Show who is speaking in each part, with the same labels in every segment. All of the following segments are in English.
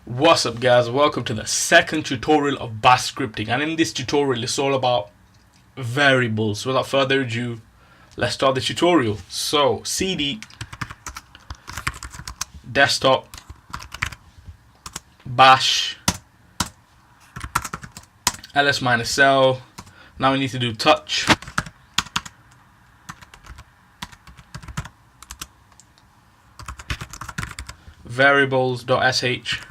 Speaker 1: What's up guys, welcome to the second tutorial of bash scripting, and in this tutorial it's all about variables. So without further ado, let's start the tutorial. So cd desktop bash ls-l. Now we need to do touch variables.sh.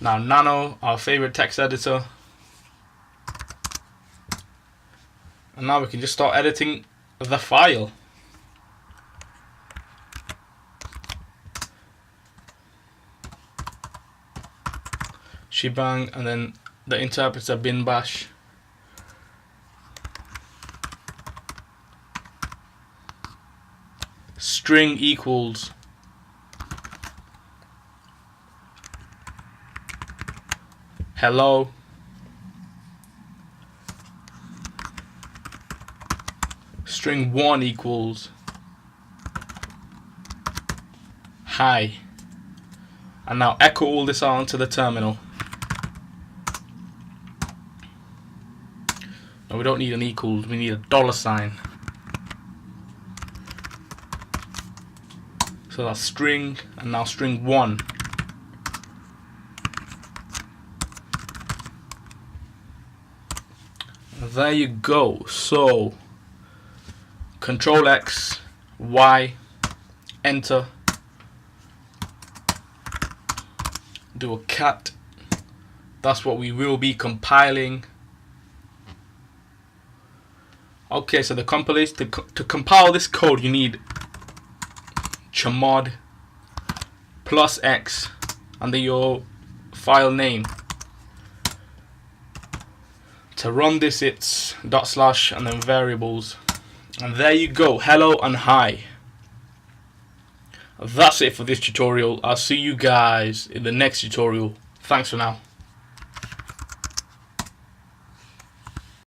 Speaker 1: Now Nano, our favorite text editor, and now we can just start editing the file. Shebang, and then the interpreter bin bash. String equals hello. String 1 equals hi. And now echo all this out onto the terminal. No, we don't need an equals, we need a $sign. So that's string, and now string 1. There you go. So Control X, Y, enter, do a cat. That's what we will be compiling. Okay, so the compilation, to compile this code, you need chmod plus X under your file name. To run this, it's / and then variables. And there you go, hello and hi. That's it for this tutorial. I'll see you guys in the next tutorial. Thanks for now.